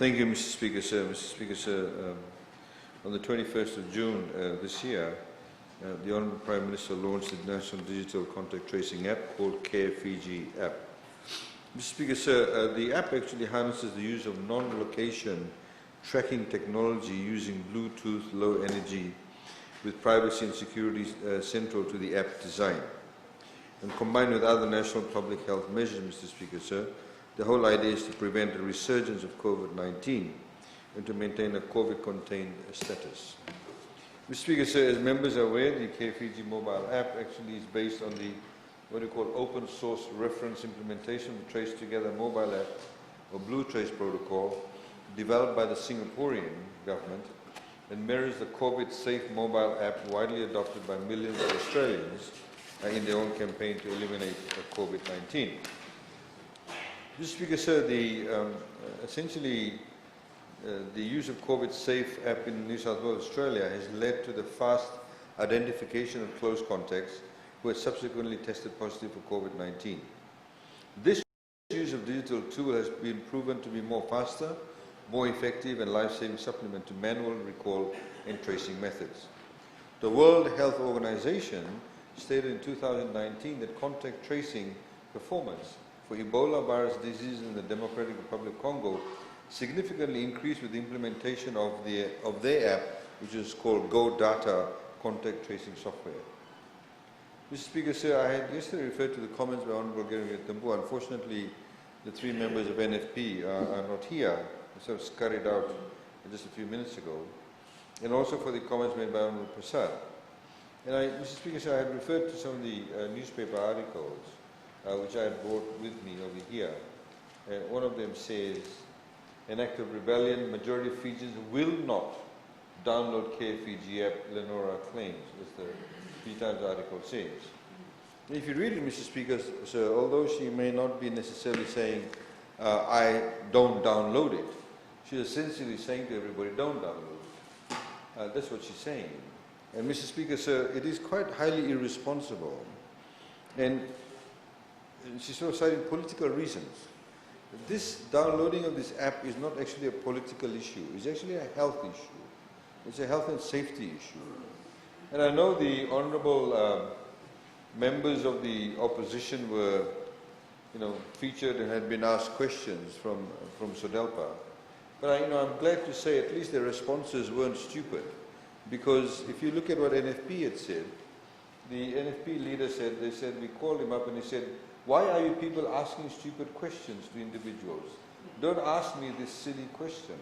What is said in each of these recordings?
Thank you, Mr. Speaker, sir. Mr. Speaker, sir, on the 21st of June this year, the Honourable Prime Minister launched the National Digital Contact Tracing app called careFIJI app. Mr. Speaker, sir, the app actually harnesses the use of non-location tracking technology using Bluetooth low energy with privacy and security central to the app design. And combined with other national public health measures, Mr. Speaker, sir, the whole idea is to prevent a resurgence of COVID-19 and to maintain a COVID-contained status. Mr. Speaker, sir, as members are aware, the careFIJI mobile app actually is based on the what we call open source reference implementation of the Trace Together mobile app or Blue Trace protocol developed by the Singaporean government and mirrors the COVID-safe mobile app widely adopted by millions of Australians in their own campaign to eliminate COVID-19. Mr. Speaker, sir, essentially the use of COVID-safe app in New South Wales, Australia has led to the fast identification of close contacts who have subsequently tested positive for COVID-19. This use of digital tool has been proven to be more faster, more effective and life-saving supplement to manual recall and tracing methods. The World Health Organization stated in 2019 that contact tracing performance for Ebola virus disease in the Democratic Republic of Congo significantly increased with the implementation of their app, which is called Go Data Contact Tracing Software. Mr. Speaker, sir, I had yesterday referred to the comments by Honourable Gary Tambu. Unfortunately, the three members of NFP are not here. They sort of scurried out just a few minutes ago. And also for the comments made by Honourable Prasad. And Mr. Speaker, sir, I had referred to some of the newspaper articles which I had brought with me over here. One of them says, an act of rebellion, majority of Fijians will not download careFIJI app, Lenora claims, as the Three Times article says. And if you read it, Mr. Speaker, sir, although she may not be necessarily saying, I don't download it, she's essentially saying to everybody, don't download it. That's what she's saying. And Mr. Speaker, sir, it is quite highly irresponsible. And she's sort of citing political reasons. This downloading of this app is not actually a political issue. It's actually a health issue. It's a health and safety issue. And I know the honourable members of the opposition were, featured and had been asked questions from SODELPA. But I'm glad to say at least their responses weren't stupid. Because if you look at what NFP had said, the NFP leader said, we called him up and he said, why are you people asking stupid questions to individuals? Don't ask me this silly question.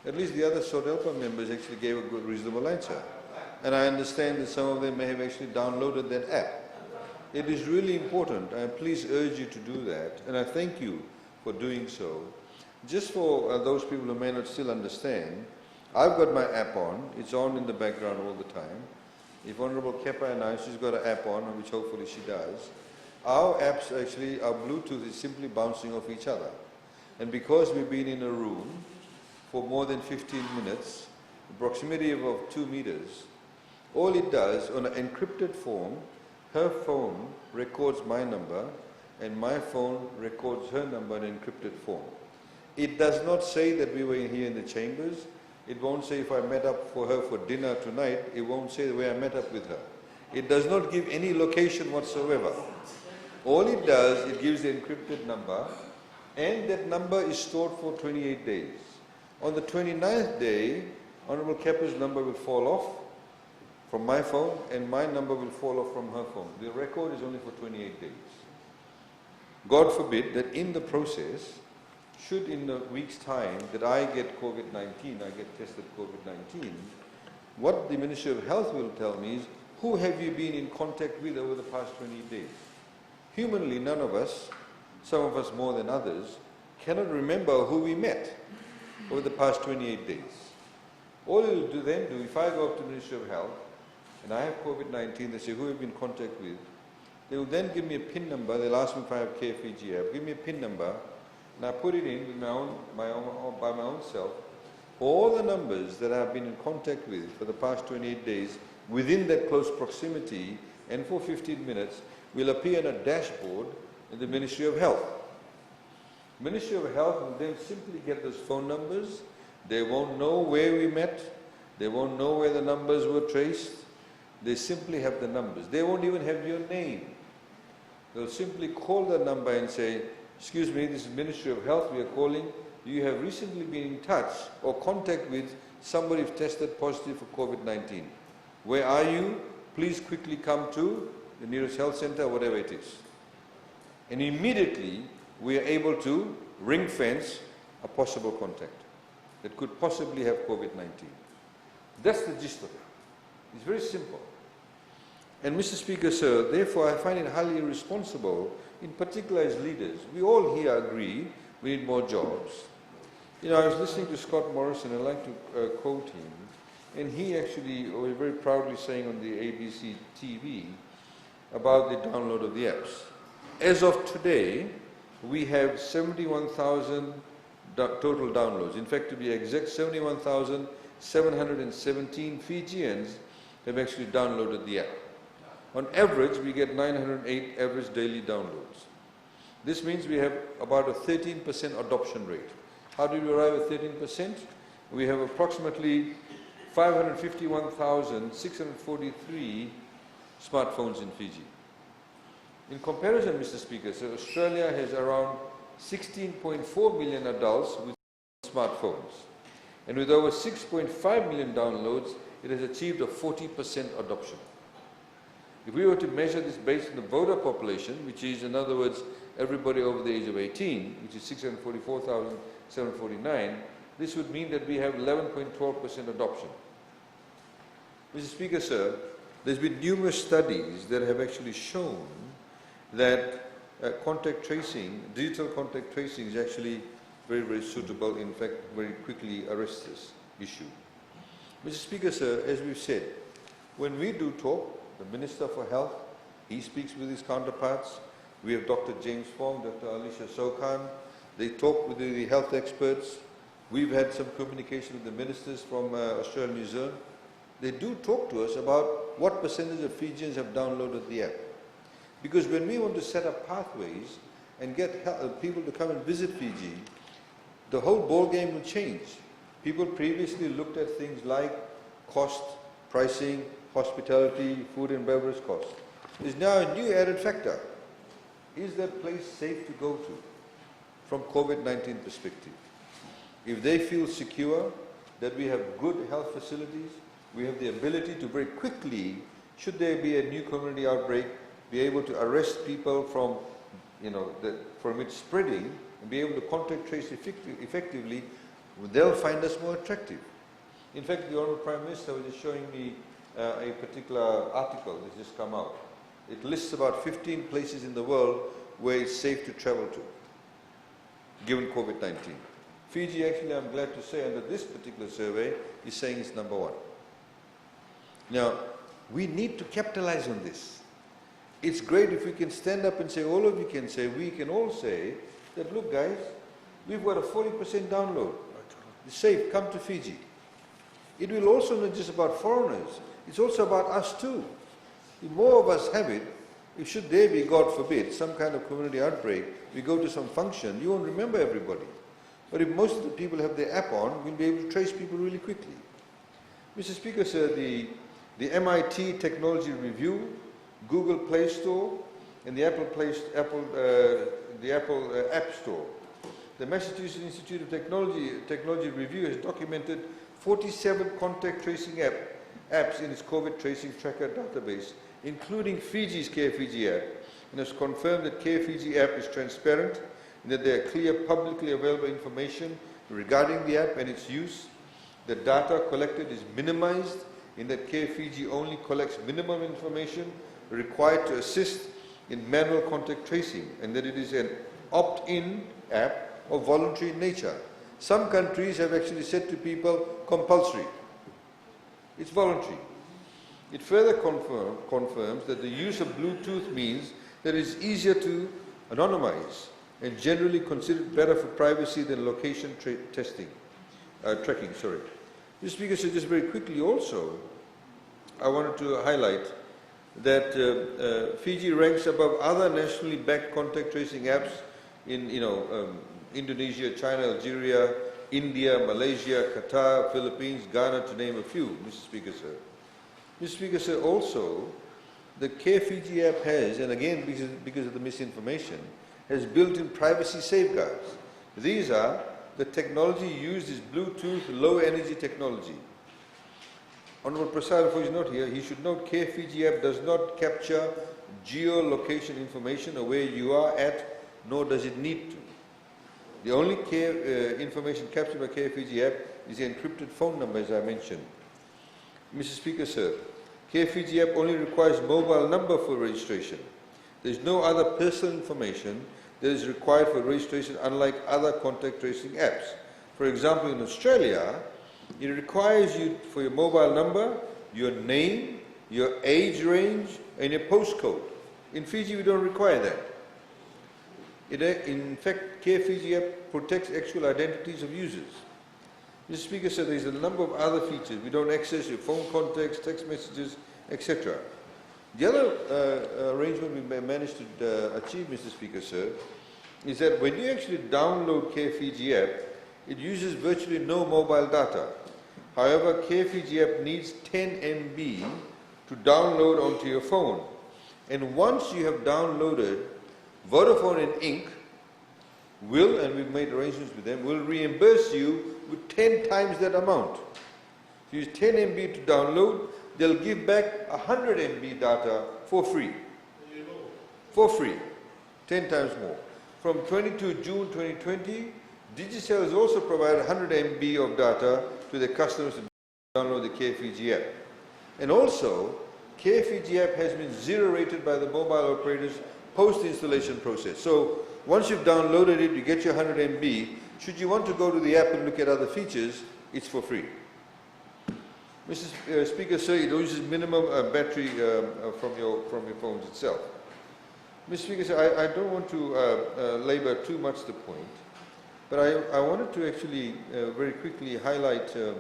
At least the other SODELPA members actually gave a good, reasonable answer. And I understand that some of them may have actually downloaded that app. It is really important. I please urge you to do that. And I thank you for doing so. Just for those people who may not still understand, I've got my app on. It's on in the background all the time. If Honourable Kepa announced she's got an app on, which hopefully she does, our apps actually, our Bluetooth is simply bouncing off each other. And because we've been in a room for more than 15 minutes, the proximity of 2 meters, all it does, on an encrypted form, her phone records my number and my phone records her number in encrypted form. It does not say that we were here in the chambers. It won't say if I met up for her for dinner tonight. It won't say the way I met up with her. It does not give any location whatsoever. All it does, it gives the encrypted number, and that number is stored for 28 days. On the 29th day, Honourable Kepa's number will fall off from my phone, and my number will fall off from her phone. The record is only for 28 days. God forbid that in the process, should in a week's time that I get COVID-19, I get tested COVID-19, what the Ministry of Health will tell me is, who have you been in contact with over the past 28 days? Humanly, none of us, some of us more than others, cannot remember who we met over the past 28 days. All it will then do, if I go up to the Ministry of Health and I have COVID-19, they say, who have you been in contact with? They will then give me a PIN number. They'll ask me if I have careFIJI app. Give me a PIN number, and I put it in with by my own self. All the numbers that I've been in contact with for the past 28 days within that close proximity and for 15 minutes will appear on a dashboard in the Ministry of Health. Ministry of Health will then simply get those phone numbers. They won't know where we met. They won't know where the numbers were traced. They simply have the numbers. They won't even have your name. They'll simply call the number and say, excuse me, this is Ministry of Health, we are calling. You have recently been in touch or contact with somebody who tested positive for COVID-19. Where are you? Please quickly come to the nearest health center, whatever it is. And immediately we are able to ring fence a possible contact that could possibly have COVID-19. That's the gist of it. It's very simple. And Mr. Speaker, sir, therefore I find it highly irresponsible, in particular as leaders. We all here agree we need more jobs. You know, I was listening to Scott Morrison, I'd like to quote him, and he actually was very proudly saying on the ABC TV about the download of the apps. As of today, we have 71,000 total downloads. In fact, to be exact, 71,717 Fijians have actually downloaded the app. On average, we get 908 average daily downloads. This means we have about a 13% adoption rate. How did we arrive at 13%? We have approximately 551,643 smartphones in Fiji. In comparison, Mr. Speaker, so Australia has around 16.4 million adults with smartphones. And with over 6.5 million downloads, it has achieved a 40% adoption. If we were to measure this based on the voter population, which is, in other words, everybody over the age of 18, which is 644,749, this would mean that we have 11.12% adoption. Mr. Speaker, sir, there's been numerous studies that have actually shown that contact tracing, digital contact tracing is actually very, very suitable, in fact, very quickly arrests this issue. Mr. Speaker, sir, as we've said, when we do talk, the Minister for Health, he speaks with his counterparts. We have Dr. James Fong, Dr. Alicia Sokan. They talk with the health experts. We've had some communication with the ministers from Australia and New Zealand. They do talk to us about what percentage of Fijians have downloaded the app. Because when we want to set up pathways and get people to come and visit Fiji, the whole ball game will change. People previously looked at things like cost, pricing, hospitality, food and beverage costs. There's now a new added factor. Is that place safe to go to from COVID-19 perspective? If they feel secure, that we have good health facilities, we have the ability to very quickly, should there be a new community outbreak, be able to arrest people from, from it spreading and be able to contact trace effectively, they'll find us more attractive. In fact, the Honourable Prime Minister was just showing me a particular article that's just come out. It lists about 15 places in the world where it's safe to travel to, given COVID-19. Fiji, actually, I'm glad to say, under this particular survey, is saying it's number one. Now, we need to capitalize on this. It's great if we can stand up and say, all of you can say, we can all say, that look guys, we've got a 40% download. It's safe, come to Fiji. It will also not just about foreigners, it's also about us too. If more of us have it, if should there be, God forbid, some kind of community outbreak, we go to some function, you won't remember everybody. But if most of the people have their app on, we'll be able to trace people really quickly. Mr. Speaker, sir, the MIT Technology Review, Google Play Store, and the Apple App Store. The Massachusetts Institute of Technology Review has documented 47 contact tracing apps in its COVID tracing tracker database, including Fiji's careFIJI app, and has confirmed that careFIJI app is transparent and that there are clear publicly available information regarding the app and its use. The data collected is minimized in that careFIJI only collects minimum information required to assist in manual contact tracing, and that it is an opt-in app or voluntary in nature. Some countries have actually said to people, compulsory. It's voluntary. It further confirms that the use of Bluetooth means that it is easier to anonymize and generally considered better for privacy than location tracking. Mr. Speaker, so just very quickly also, I wanted to highlight that Fiji ranks above other nationally backed contact tracing apps in, Indonesia, China, Algeria, India, Malaysia, Qatar, Philippines, Ghana, to name a few, Mr. Speaker, sir. Mr. Speaker, sir, also, the careFIJI app has, and again because of the misinformation, has built-in privacy safeguards. These are, the technology used is Bluetooth low-energy technology. Honorable Prasad, if he's not here, he should note careFIJI app does not capture geolocation information of where you are at, nor does it need to. The only information captured by careFIJI app is the encrypted phone number, as I mentioned. Mr. Speaker, sir, careFIJI app only requires mobile number for registration. There is no other personal information that is required for registration, unlike other contact tracing apps. For example, in Australia, it requires you for your mobile number, your name, your age range, and your postcode. In Fiji, we don't require that. In fact, careFIJI app protects actual identities of users. Mr. Speaker, sir, there is a number of other features. We don't access your phone contacts, text messages, etc. The other arrangement we managed to achieve, Mr. Speaker, sir, is that when you actually download careFIJI app, it uses virtually no mobile data. However, careFIJI app needs 10 MB to download onto your phone. And once you have downloaded, Vodafone and Inc. will, and we've made arrangements with them, will reimburse you with 10 times that amount. If you use 10 MB to download, they'll give back 100 MB data for free. For free. 10 times more. From 22 June 2020, Digicel has also provided 100 MB of data to their customers to download the careFIJI app. And also, careFIJI app has been zero rated by the mobile operators post-installation process. So once you've downloaded it, you get your 100 MB. Should you want to go to the app and look at other features, it's for free. Mr. Speaker, sir, it uses minimum battery from your phones itself. Mr. Speaker, sir, I don't want to labor too much the point, but I wanted to actually very quickly highlight a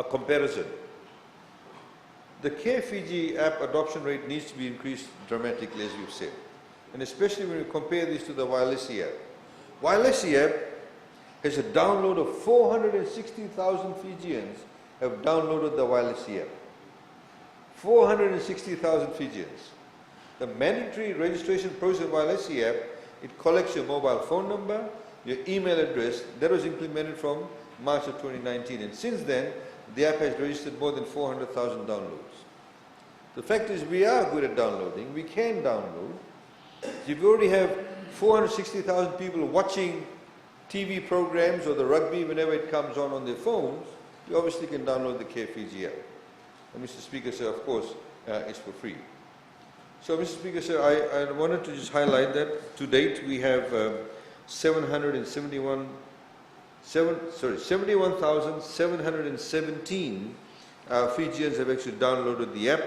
comparison. The careFIJI app adoption rate needs to be increased dramatically, as we've said, and especially when we compare this to the careFIJI app. careFIJI app has a download of 460,000 Fijians have downloaded the careFIJI app. 460,000 Fijians. The mandatory registration process of careFIJI app, it collects your mobile phone number, your email address. That was implemented from March of 2019, and since then, the app has registered more than 400,000 downloads. The fact is, we are good at downloading. We can download. If you already have 460,000 people watching TV programs or the rugby whenever it comes on their phones, you obviously can download the careFIJI app. And Mr. Speaker, sir, of course, it's for free. So, Mr. Speaker, sir, I wanted to just highlight that to date we have 71,717 Fijians have actually downloaded the app.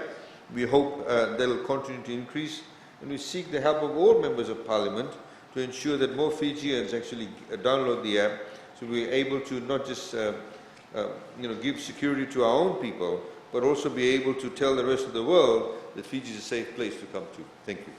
We hope that will continue to increase, and we seek the help of all members of Parliament to ensure that more Fijians actually download the app, so we're able to not just give security to our own people, but also be able to tell the rest of the world that Fiji is a safe place to come to. Thank you.